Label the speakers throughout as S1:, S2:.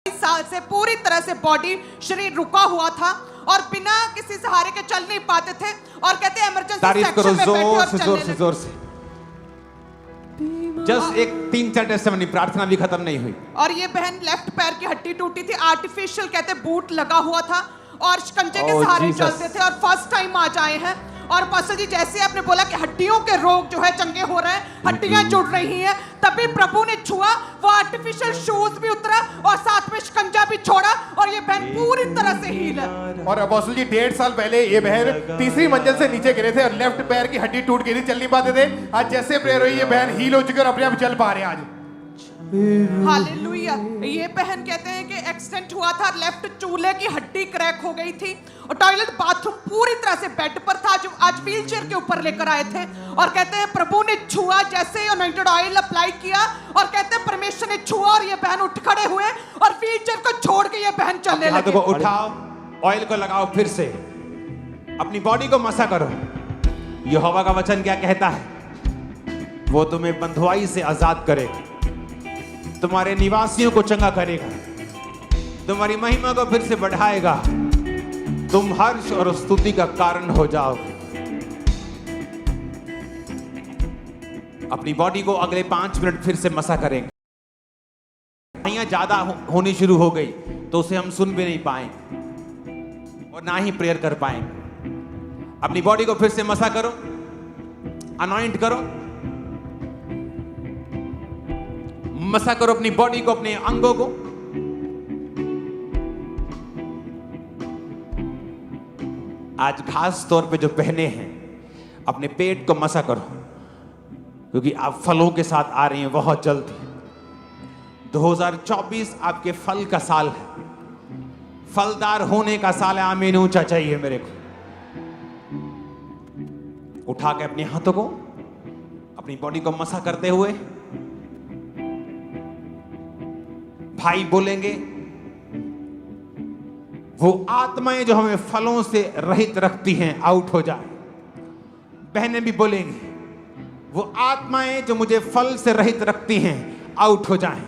S1: साल से पूरी तरह से बॉडी शरीर रुका हुआ था और बिना किसी सहारे के चल नहीं पाते थे और कहते हैं इमरजेंसी सेक्शन में बैठे और चलने लगे।
S2: जोर से जस्ट एक 3-4 टेस्टिमनी, प्रार्थना भी खत्म नहीं हुई।
S1: और ये बहन लेफ्ट पैर की हड्डी टूटी थी, आर्टिफिशियल कहते बूट लगा हुआ था और शिकंजे के सहारे चलते थे और फर्स्ट टाइम आज आए हैं। और पास्टर जी जैसे आपने बोला कि हड्डियों के रोग जो है चंगे हो रहे हैं, हड्डियां जुड़ रही हैं, तभी प्रभु ने छुआ, वो आर्टिफिशियल शूज भी उतरा और साथ में शिकंजा भी छोड़ा और ये बहन पूरी तरह से हील है।
S3: और अपोस्टल जी 1.5 साल पहले ये बहन तीसरी मंजिल से नीचे गिरे थे और लेफ्ट पैर की हड्डी टूट गई थी, चल नहीं पाते थे। आज जैसे प्रेयर हुई ये बहन हील हो चुकी है और अपने आप चल पा रहे हैं आज।
S1: हालेलुया। ये बहन कहते हैं कि एक्सीडेंट हुआ था, लेफ्ट चूल्हे की हड्डी क्रैक हो गई थी और टॉयलेट बाथरूम पूरी तरह से बेड पर था, जो आज व्हील चेयर के ऊपर लेकर आए थे और कहते हैं प्रभु ने छुआ, जैसे ही अनॉइंटेड ऑयल अप्लाई किया और कहते हैं परमेश्वर ने छुआ और ये बहन उठ खड़े हुए और व्हील चेयर को छोड़ के ये बहन चलने लगी।
S2: को उठाओ, ऑयल को लगाओ, फिर से अपनी बॉडी को मसा करो। यहोवा का वचन क्या कहता है? वो तुम्हें बंधुआई से आजाद करेगा, तुम्हारे निवासियों को चंगा करेगा, तुम्हारी महिमा को फिर से बढ़ाएगा, तुम हर्ष और स्तुति का कारण हो जाओगे। अपनी बॉडी को अगले 5 मिनट फिर से मसा करेंगे। ज्यादा होनी शुरू हो गई तो उसे हम सुन भी नहीं पाएंगे और ना ही प्रेयर कर पाएंगे। अपनी बॉडी को फिर से मसा करो, अनॉइंट करो, मसा करो अपनी बॉडी को, अपने अंगों को। आज खास तौर पे जो पहने हैं अपने पेट को मसा करो, क्योंकि आप फलों के साथ आ रही हैं बहुत जल्द। 2024 आपके फल का साल है, फलदार होने का साल है। आमीन ऊंचा चाहिए मेरे को। उठा के अपने हाथों को अपनी बॉडी को मसा करते हुए भाई बोलेंगे, वो आत्माएं जो हमें फलों से रहित रखती हैं आउट हो जाए। बहनें भी बोलेंगी, वो आत्माएं जो मुझे फल से रहित रखती हैं आउट हो जाएं।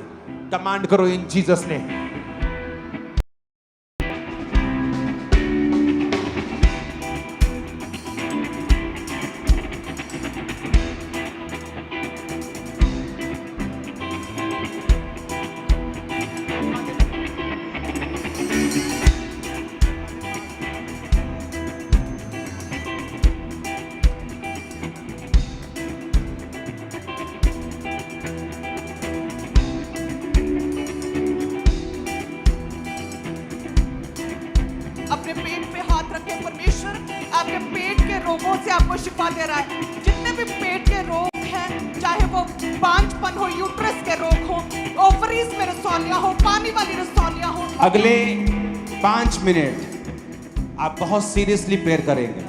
S2: कमांड करो इन जीसस नेम।
S1: अपने पेट पे हाथ रखें। परमेश्वर आपके पेट के रोगों से आपको शिफा दे रहा है। जितने भी पेट के रोग हैं, चाहे वो बांझपन हो, यूट्रस के रोग हो, ओवरीज में रसौलियां हो, पानी वाली रसौलियां हो,
S2: अगले 5 मिनट आप बहुत सीरियसली प्रेयर करेंगे,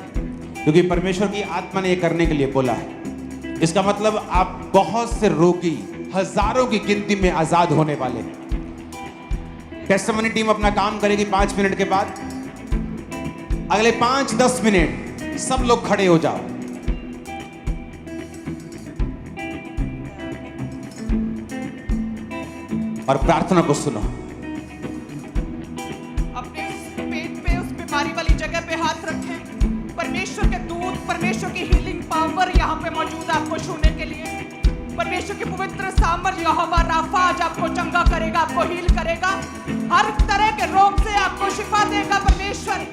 S2: क्योंकि परमेश्वर की आत्मा ने यह करने के लिए बोला है। इसका मतलब आप बहुत से रोगी, हजारों की गिनती में आजाद होने वाले हैं। टेस्टिमनी टीम अपना काम करेगी 5 मिनट के बाद। अगले 5-10 मिनट सब लोग खड़े हो जाओ। और प्रार्थना को सुनो।
S1: अपने पेट पे उस बीमारी वाली जगह पे हाथ रखें। परमेश्वर के दूत, परमेश्वर की हीलिंग पावर यहाँ पे मौजूद है आपको छूने के लिए। परमेश्वर की पवित्र सामर्थ यहोवा राफा आज आपको चंगा करेगा, आपको हील करेगा, हर तरह के रोग से आपको शिफा देगा परमेश्वर।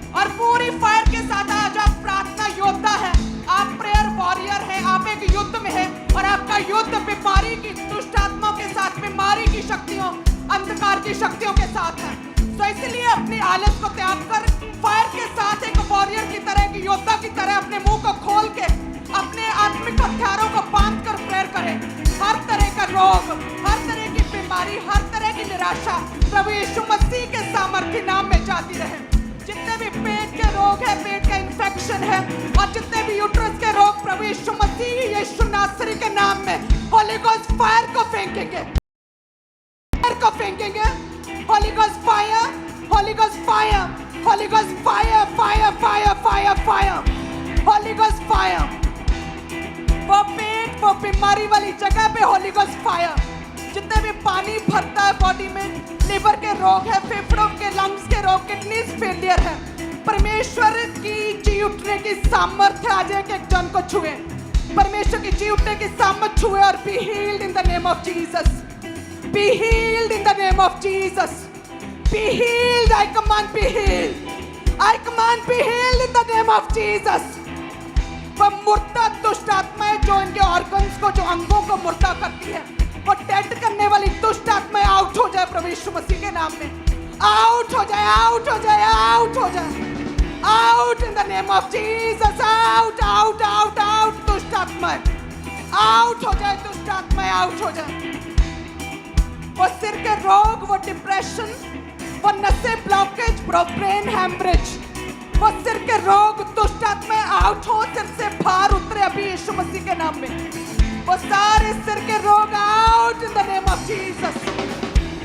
S1: और पूरी फायर के साथ आज आप प्रार्थना योद्धा है, आप प्रेयर वॉरियर है, आप एक युद्ध में है और आपका युद्ध बीमारी की, दुष्ट आत्माओं के साथ, बीमारी की शक्तियों, अंधकार की शक्तियों के साथ है। तो इसलिए अपनी आलस को त्याग कर फायर के साथ एक वॉरियर की तरह, एक योद्धा की तरह अपने मुंह को खोल के अपने आत्मिक हथियारों को बांध कर प्रेयर करें। हर तरह का रोग, हर तरह की बीमारी, हर तरह की निराशा प्रभु यीशु मसीह के सामर्थ्य नाम में जाती रहे। जितने भी पेट के रोग है, पेट का इंफेक्शन है और जितने भी यूट्रस के रोग, प्रभु यीशु मसीह यीशु नासरी के नाम में होली गोस्ट फायर को फेंकेंगे, फायर को फेंकेंगे। Holy ghost fire, holy ghost fire, holy ghost fire, fire fire fire fire, holy ghost fire. वो पेट, वो बीमारी वाली जगह पे होली गोस्ट फायर। जितने भी पानी भरता है बॉडी में, लिवर के रोग है, फेफड़ों के लंग्स के रोग, किडनीज फेलियर है, परमेश्वर की जी उठने की सामर्थ्य आज एक एक जन को छुए। परमेश्वर की जी उठने की सामर्थ्य छुए और B healed in the name of Jesus, B healed in the name of Jesus, be healed. I command be healed, I command B healed in the name of Jesus. वह मुर्दा दुष्ट आत्माएं जो इनके ऑर्गन्स को, जो अंगों को मुर्दा करती है, वो डेड करने वाली दुष्ट आत्माएं आउट हो जाए प्रभु यीशु मसीह के नाम में, आउट हो जाए, आउट हो जाए, आउट हो जाए, out in the name of Jesus, out out out out. दुष्ट आत्माएं आउट हो जाए, दुष्ट आत्माएं आउट हो जाए। वो सिर के रोग, वो डिप्रेशन, वो नसें ब्लॉकेज, वो ब्रेन हैमरेज, वो सिर के रोग, दुष्ट आत्माएं आउट हो, सिर से बाहर उतरे अभी यीशु मसीह के नाम में। वो सारे सिर के रोग out in the name of Jesus.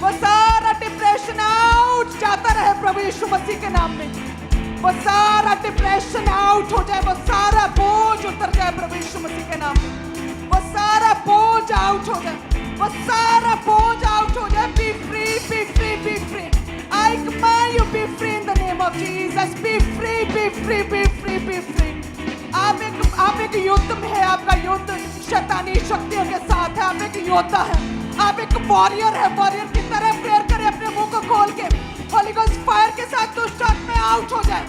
S1: वो सारा डिप्रेशन आउट जाता रहे प्रभु यीशु मसीह के नाम में। वो सारा डिप्रेशन आउट हो जाए, वो सारा बोझ उतर जाए प्रभु यीशु मसीह के नाम में। वो सारा बोझ आउट हो जाए, वो सारा बोझ आउट हो जाए। B free, B free, B free. I command you be free in the name of Jesus. Be free, be free, be free, be free. आप एक युद्ध में है, आपका युद्ध शैतानी शक्तियों के साथ है। आप एक योद्धा है, आप एक वॉरियर है। वॉरियर की तरह प्रेयर करें अपने मुंह को खोल के। होली गोस्ट फायर के साथ दुष्ट आत्माएं आउट हो जाए,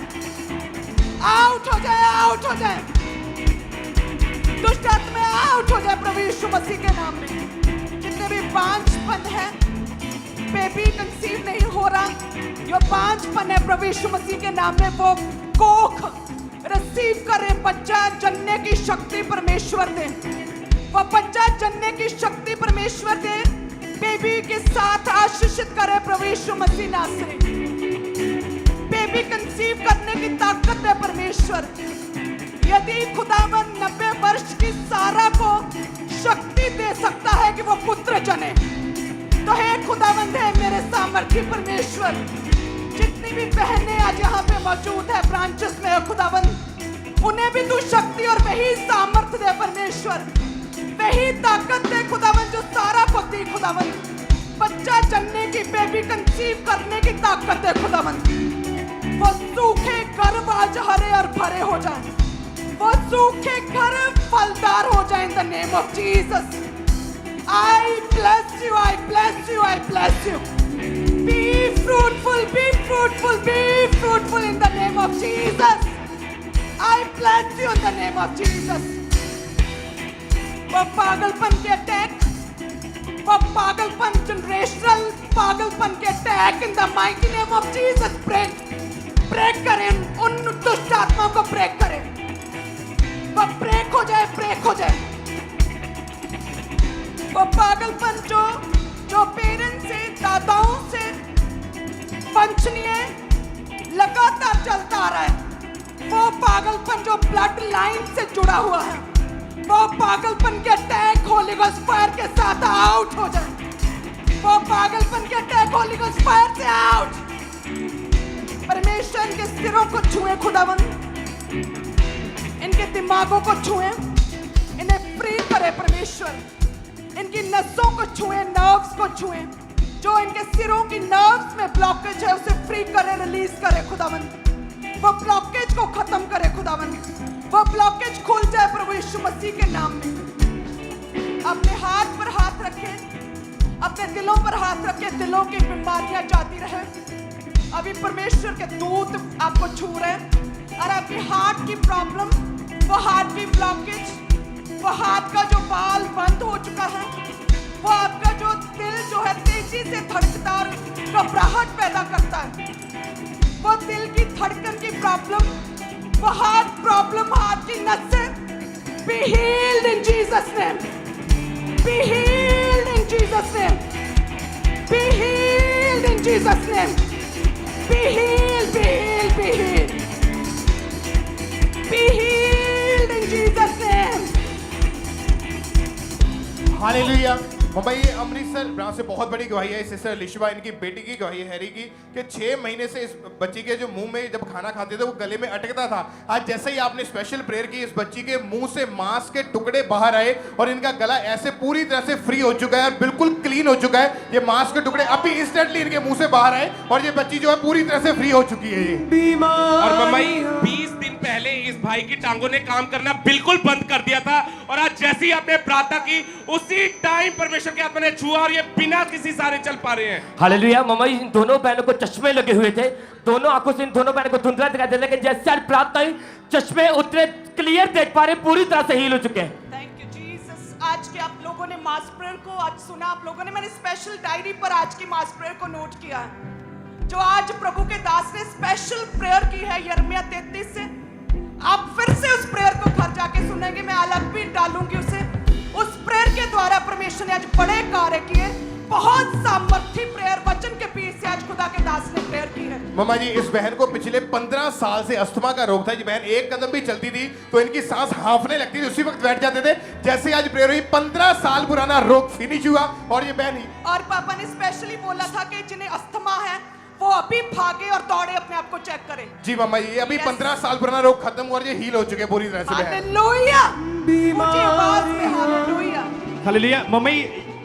S1: आउट हो जाए, आउट हो जाए। दुष्ट आत्माएं आउट हो जाए प्रभु यीशु मसीह के नाम में। जितने भी बांझपन है, बेबी कंसीव नहीं हो रहा, जो बांझपन है प्रभु यीशु मसीह के नाम में वो कोख रिसीव करे। बच्चा जनने की शक्ति परमेश्वर दे, वो बच्चा जनने की शक्ति परमेश्वर दे। बेबी के साथ आशीषित करे प्रभु यीशु मसीह नासरी। बेबी कंसीव करने की ताकत है परमेश्वर। यदि खुदावन 90 वर्ष की सारा को शक्ति दे सकता है कि वो पुत्र जने, तो हे खुदावंद है मेरे सामर्थ्य परमेश्वर। जितनी भी बहनें आज यहाँ पे मौजूद है ब्रांचेस में, खुदावंद उन्हें भी तू शक्ति और वही सामर्थ्य दे परमेश्वर, वही ताकत दे खुदावंद जो सारा को दी खुदावंद। बच्चा जनने की, बेबी कंसीव करने की ताकत है खुदावंद। वो सूखे गर्भ आज हरे और भरे हो जाए, वो सूखे गर्भ फलदार हो जाए in the name of Jesus. I bless you, I bless you, I bless you. Be fruitful, be fruitful, be fruitful in the name of Jesus. I bless you in the name of Jesus. वो पागलपन के attack, वो पागलपन, generational पागलपन के attack in the mighty name of Jesus break करें, उन दुष्ट आत्माओं को ब्रेक करें। वो ब्रेक हो जाए, ब्रेक हो जाए। वो पागलपन जो पेरेंट्स से, दादाओं से वंशनीय लगातार चलता आ रहा है, वो पागलपन जो ब्लड लाइन से जुड़ा हुआ है, वो पागलपन के अटैक होली गोस्ट फायर के साथ आउट हो जाए। वो पागलपन के अटैक होली गोस्ट फायर से आउट। परमेश्वर इनके सिरों को छुए खुदावंद, इनके दिमागों को छुए, इन्हें फ्री करे परमेश्वर। इनकी नसों को छुए, नर्व्स को छुए, जो इनके सिरों की नर्व्स में ब्लॉकेज है उसे फ्री करे, रिलीज करे खुदावंद। वो ब्लॉकेज को खत्म करे खुदावंद, वो ब्लॉकेज खुल जाए प्रभु यीशु मसीह के नाम में। अपने हाथ पर हाथ रखें, अपने दिलों पर हाथ रखें, दिलों की बीमारियां जाती रहे। अभी परमेश्वर के दूत आपको छू रहे हैं और आपकी हार्ट की प्रॉब्लम, वो हार्ट की ब्लॉकेज, वो हाथ का जो बाल बंद हो चुका है, वो आपका जो दिल जो है तेजी से धड़कता और घबराहट पैदा करता है, वो दिल की धड़कन की प्रॉब्लम, वो हार्ट प्रॉब्लम, हार्ट की नसें, be healed in Jesus name, be healed in Jesus name, be healed in Jesus name, be healed, be healed, be healed, be healed in Jesus name.
S3: Hallelujah. मम्मा ये Amritsar branch से बहुत बड़ी गवाही है sister Lishba इनकी बेटी की गवाही है हैरी की कि 6 महीने से इस बच्ची के जो मुंह में जब खाना खाते थे वो गले में अटकता था। आज जैसे ही आपने स्पेशल प्रेयर की इस बच्ची के मुंह से मांस के टुकड़े बाहर आए और इनका गला ऐसे पूरी तरह से फ्री हो चुका है और बिल्कुल क्लीन हो चुका है। ये मांस के टुकड़े अभी इंस्टेंटली इनके मुंह से बाहर आए और ये बच्ची जो है पूरी तरह से फ्री हो चुकी है ये।
S4: और मम्मी 20 दिन पहले इस भाई की टांगों ने काम करना बिल्कुल बंद कर दिया था और आज जैसे ही आपने प्रार्थना की उसी टाइम परमेश्वर के आत्मा ने छुआ और ये बिना किसी सहारे चल पा रहे हैं।
S5: हालेलुया। मम्मा इन दोनों बहनों को चश्मे लगे हुए थे, दोनों आंखों से इन दोनों बहनों को धुंधला दिखाई दे, लेकिन जैसे आज प्रार्थना हुई चश्मे उतरे क्लियर देख पा रहे, पूरी तरह से हील हो चुके हैं।
S1: Thank you Jesus. आज के आप लोगों ने मास प्रेयर को आज सुना, आप लोगों ने मैंने स्पेशल डायरी पर आज की मास प्रेयर को नोट किया है जो आज प्रभु के दास ने स्पेशल प्रेयर की है यिर्मयाह 33 से। आप फिर से उस प्रेयर को घर जाके सुनेंगे, मैं अलग भी डालूंगी उसे। उस प्रेयर के द्वारा परमेश्वर ने आज बड़े कार्य किए, बहुत सामर्थी प्रेयर वचन के पीठ से आज खुदा के दास ने प्रेयर की है।
S3: मम्मा जी इस बहन को पिछले 15 साल से अस्थमा का रोग था। ये बहन एक कदम भी चलती थी तो इनकी सांस हांफने लगती थी, उसी वक्त बैठ जाते थे। जैसे आज प्रेयर हुई 15 साल पुराना रोग फिनिश हुआ और ये बहन
S1: और पापा ने स्पेशली बोला था कि जिन्हें अस्थमा है वो अभी भागे और दौड़े अपने आप को चेक करें।
S3: जी मम्मा जी अभी 15 साल पुराना रोग खत्म हुआ और ये हील हो चुके पूरी तरह से बहन।
S1: हालेलुया। मुझे आवाज में हालेलुया।
S6: हालेलुया। मम्मी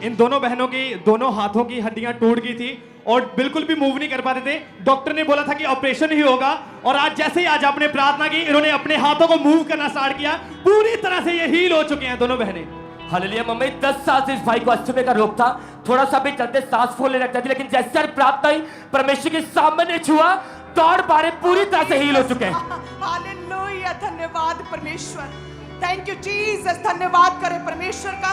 S6: इन दोनों बहनों की दोनों हाथों की हड्डियां टूट गई थी और बिल्कुल भी मूव नहीं कर पाते थे। डॉक्टर ने बोला था कि ऑपरेशन ही होगा और आज जैसे ही आज आपने प्रार्थना की इन्होंने अपने हाथों को मूव करना स्टार्ट किया, पूरी तरह से ये हील हो चुके हैं दोनों बहनें।
S5: हालेलुया। मम्मी 10 साल से इस भाई को अस्थमा का रोग था, थोड़ा सा भी चलते सांस फूलने लगता था, लेकिन जैसे प्रार्थना हुई परमेश्वर के सामने छुआ, दौड़ पा रहे, पूरी तरह से हील हो चुके हैं।
S1: हालेलुया। धन्यवाद परमेश्वर। Thank you Jesus. धन्यवाद करें परमेश्वर का।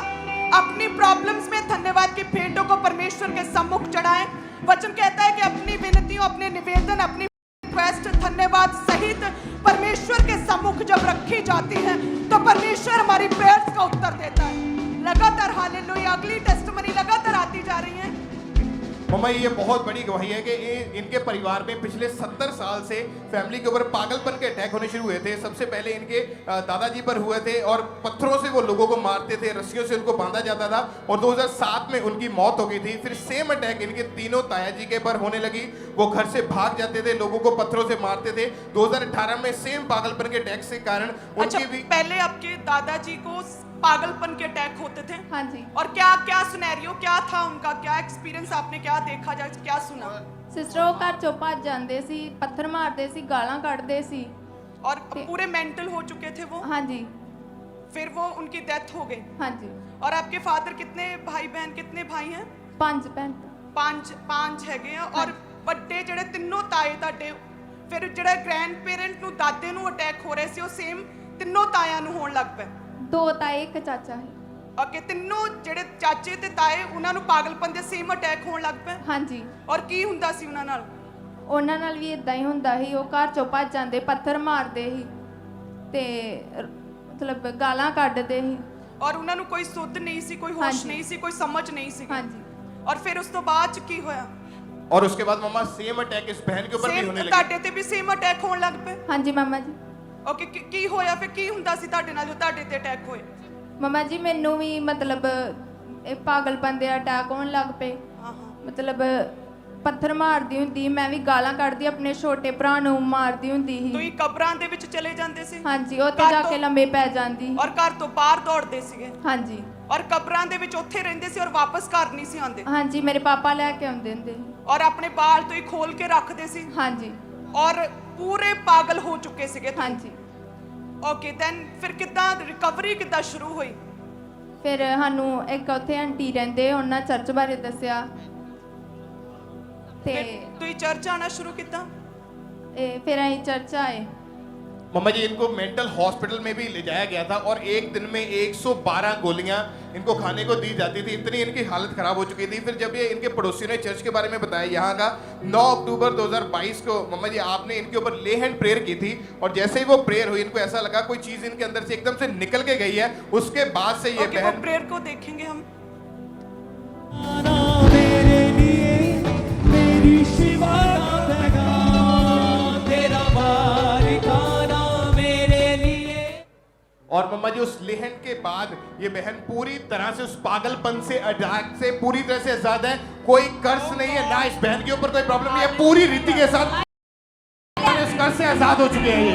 S1: अपनी प्रॉब्लम्स में धन्यवाद की भेंटों को परमेश्वर के सम्मुख चढ़ाएं। वचन कहता है कि अपनी विनतियों, अपने निवेदन, अपनी रिक्वेस्ट धन्यवाद सहित परमेश्वर के सम्मुख जब रखी जाती है तो परमेश्वर हमारी प्रेयर्स का उत्तर देता है। लगातार हालेलुया अगली टेस्टिमनी लगातार आती जा रही है।
S3: मम्मा ये बहुत बड़ी गवाही है कि इनके परिवार में पिछले 70 साल से फैमिली के ऊपर पागलपन के अटैक होने शुरू हुए थे। सबसे पहले इनके दादाजी पर हुए थे और पत्थरों से वो लोगों को मारते थे, रस्सियों से उनको बांधा जाता था और 2007 में उनकी मौत हो गई थी। फिर सेम अटैक इनके तीनों ताया जी के पर होने लगी। वो घर से भाग जाते थे, लोगों को पत्थरों से मारते थे। 2018 में सेम पागलपन के अटैक के कारण
S1: अच्छा,
S3: उनकी भी
S1: पहले आपके दादाजी को पागलपन के अटैक होते थे?
S7: हाँ जी।
S1: और क्या क्या सिनेरियो क्या था उनका, क्या एक्सपीरियंस आपने क्या देखा, क्या सुना?
S7: सिस्टर वो घर चों भज जाते सी, पत्थर मारते सी, गालां कढ़दे सी
S1: और पूरे मेंटल हो चुके थे वो?
S7: हाँ जी।
S1: फिर वो उनकी डेथ हो गई?
S7: हाँ जी।
S1: और आपके फादर कितने भाई बहन, कितने भाई हैं?
S7: 5 भैन।
S1: पांच हैगे हैं। और ਵੱਡੇ ਜਿਹੜੇ ਤਿੰਨੋਂ ਤਾਏ ਤੁਹਾਡੇ, ਫਿਰ ਜਿਹੜਾ ਗ੍ਰੈਂਡ ਪੇਰੈਂਟ ਨੂੰ ਦਾਦੇ ਨੂੰ ਅਟੈਕ ਹੋ ਰਿਹਾ ਸੀ ਉਹ ਸੇਮ ਤਿੰਨੋਂ ਤਾਇਆਂ ਨੂੰ ਹੋਣ ਲੱਗ ਪਿਆ?
S7: 2 ਤਾਏ 1 ਚਾਚਾ ਹੈ।
S1: ਓਕੇ, ਤਿੰਨੋਂ ਜਿਹੜੇ ਚਾਚੇ ਤੇ ਤਾਏ ਉਹਨਾਂ ਨੂੰ ਪਾਗਲਪਨ ਦੇ ਸੇਮ ਅਟੈਕ ਹੋਣ ਲੱਗ ਪਿਆ?
S7: हाँ जी।
S1: ਔਰ ਕੀ ਹੁੰਦਾ ਸੀ ਉਹਨਾਂ ਨਾਲ?
S7: ਉਹਨਾਂ ਨਾਲ ਵੀ ਇਦਾਂ ਹੀ ਹੁੰਦਾ ਸੀ, ਉਹ ਘਰ ਚੋਂ ਭੱਜ ਜਾਂਦੇ, ਪੱਥਰ ਮਾਰਦੇ ਸੀ ਤੇ ਮਤਲਬ ਗਾਲਾਂ ਕੱਢਦੇ ਸੀ।
S1: ਔਰ ਉਹਨਾਂ ਨੂੰ ਕੋਈ ਸੁੱਧ ਨਹੀਂ ਸੀ, ਕੋਈ ਹੋਸ਼
S7: ਹਾਂਜੀ।
S1: ਨਹੀਂ ਸੀ, ਕੋਈ ਸਮਝ ਨਹੀਂ ਸੀ?
S7: हाँ जी।
S1: ਔਰ ਫਿਰ ਉਸ ਤੋਂ ਬਾਅਦ ਚ ਕੀ ਹੋਇਆ?
S3: और उसके बाद मम्मा सेम अटैक इस बहन के ऊपर भी
S1: ਸੇਮ
S3: होने लगे।
S1: ਤੁਹਾਡੇ ਤੇ ਵੀ ਸੇਮ ਅਟੈਕ ਹੋਣ ਲੱਗ ਪਏ?
S7: हाँ जी मामा जी।
S1: ਓਕੇ, ਕੀ ਹੋਇਆ ਫਿਰ? ਕੀ ਹੁੰਦਾ ਸੀ ਤੁਹਾਡੇ ਨਾਲ ਜੋ ਤੁਹਾਡੇ ਤੇ ਅਟੈਕ ਹੋਏ?
S7: ਮਾਮਾ ਜੀ ਮੈਨੂੰ ਵੀ ਮਤਲਬ ਇਹ ਪਾਗਲਪਨ ਦੇ ਅਟੈਕ ਹੋਣ ਲੱਗ ਪਏ।
S1: ਹਾਂ ਹਾਂ।
S7: ਮਤਲਬ ਪੱਥਰ ਮਾਰਦੀ ਹੁੰਦੀ, ਮੈਂ ਵੀ ਗਾਲਾਂ ਕੱਢਦੀ, ਆਪਣੇ ਛੋਟੇ ਭਰਾ ਨੂੰ ਮਾਰਦੀ ਹੁੰਦੀ ਸੀ।
S1: ਤੁਸੀਂ ਕਬਰਾਂ ਦੇ ਵਿੱਚ ਚਲੇ ਜਾਂਦੇ ਸੀ?
S7: ਹਾਂਜੀ, ਉੱਥੇ ਜਾ ਕੇ ਲੰਮੇ ਪੈ ਜਾਂਦੀ।
S1: ਔਰ ਘਰ ਤੋਂ ਬਾਹਰ ਦੌੜਦੇ ਸੀਗੇ?
S7: ਹਾਂਜੀ।
S1: ਔਰ ਕਬਰਾਂ ਦੇ ਵਿੱਚ ਉੱਥੇ ਰਹਿੰਦੇ ਸੀ ਔਰ ਵਾਪਸ ਘਰ ਨਹੀਂ ਸੀ ਆਉਂਦੇ?
S7: ਹਾਂਜੀ, ਮੇਰੇ ਪਾਪਾ ਲੈ ਕੇ ਆਉਂਦੇ ਹੁੰਦੇ ਸੀ।
S1: ਔਰ ਆਪਣੇ ਬਾਲ ਤੋਂ ਹੀ ਖੋਲ ਕੇ ਰੱਖਦੇ ਸੀ?
S7: ਹਾਂਜੀ।
S1: ਔਰ ਪੂਰੇ ਪਾਗਲ ਹੋ ਚੁੱਕੇ ਸੀਗੇ ਤੁਸੀਂ?
S7: ਹਾਂਜੀ।
S1: ਓਕੇ, ਦੈਨ ਫਿਰ ਕਿੱਦਾਂ ਰਿਕਵਰੀ ਕਿੱਦਾਂ ਸ਼ੁਰੂ ਹੋਈ?
S7: ਫਿਰ ਸਾਨੂੰ ਇੱਕ ਉੱਥੇ ਆਂਟੀ ਰਹਿੰਦੇ, ਉਹਨਾਂ ਚਰਚ ਬਾਰੇ ਦੱਸਿਆ ਤੇ
S1: ਫਿਰ ਤੁਸੀਂ ਚਰਚ ਆਣਾ ਸ਼ੁਰੂ ਕੀਤਾ?
S7: ਫਿਰ ਅਸੀਂ ਚਰਚ ਆਏ।
S3: मम्मा जी इनको मेंटल हॉस्पिटल में भी ले जाया गया था और एक दिन में 112 गोलियां इनको खाने को दी जाती थी, इतनी इनकी हालत खराब हो चुकी थी। फिर जब ये इनके पड़ोसियों ने चर्च के बारे में बताया यहाँ का 9 अक्टूबर 2022 को मम्मा जी आपने इनके ऊपर ले हैंड प्रेयर की थी और जैसे ही वो प्रेयर हुई इनको ऐसा लगा कोई चीज इनके अंदर से एकदम से निकल के गई है। उसके बाद से ये
S1: ओके, वो
S3: बहन
S1: प्रेयर को देखेंगे हम।
S8: मेरे लिए मेरी शिवा का पैगाम, तेरा बारिकाना मेरे लिए।
S5: और
S3: और मम्मा जी उस लेहन के बाद ये बहन पूरी तरह से उस पागलपन से अटैक से पूरी तरह से आजाद है। कोई कर्ज नहीं है, ना इस बहन के ऊपर कोई प्रॉब्लम नहीं है, पूरी रीति के साथ इस कर्ज से आजाद हो चुके हैं ये।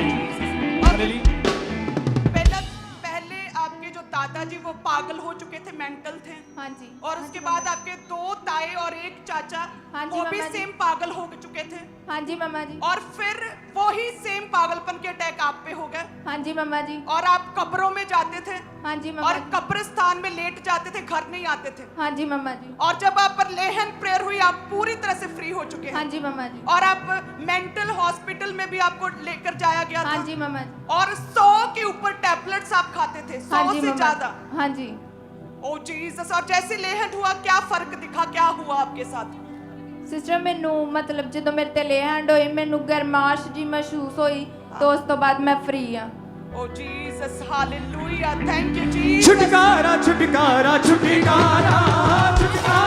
S1: पहले आपके जो दादाजी वो पागल हो चुके थे, मेंटल थे।
S7: हाँ जी।
S1: और उसके बाद आपके 2 ताए और 1 चाचा
S7: हाँ जी,
S1: वो भी
S7: मामा जी।
S1: सेम पागल हो चुके थे।
S7: हाँ जी मम्मा जी।
S1: और फिर वही सेम पागलपन के अटैक आप पे हो गए।
S7: हाँ जी मम्मा जी।
S1: और आप कब्रों में जाते थे
S7: हाँ जी मम्मा
S1: और
S7: जी।
S1: कब्रिस्तान में लेट जाते थे, घर नहीं आते थे।
S7: हाँ जी मम्मा जी।
S1: और जब आप पर लेहन प्रेयर हुई, आप पूरी तरह से फ्री हो चुके
S7: हाँ
S1: हैं।
S7: जी मम्मा जी।
S1: और आप मेंटल हॉस्पिटल में भी आपको लेकर जाया गया
S7: हाँ
S1: था।
S7: जी मम्मा जी।
S1: और 100 के ऊपर टैबलेट्स आप खाते थे, 100
S7: हाँ जी
S1: से
S7: मम्मा
S1: ज्यादा।
S7: जी। हाँ जी।
S1: ओ जीसस। और जैसे लेहन हुआ, क्या फर्क दिखा, क्या हुआ आपके साथ?
S7: सिस्टर मैनू मतलब जो मेरे ते लेहैंड होई मैनू गरमाश जी महसूस होई, तो उस तो बाद मैं फ्री हाँ।
S1: Oh Jesus, hallelujah, thank you Jesus.
S8: छुटकारा छुटकारा छुटकारा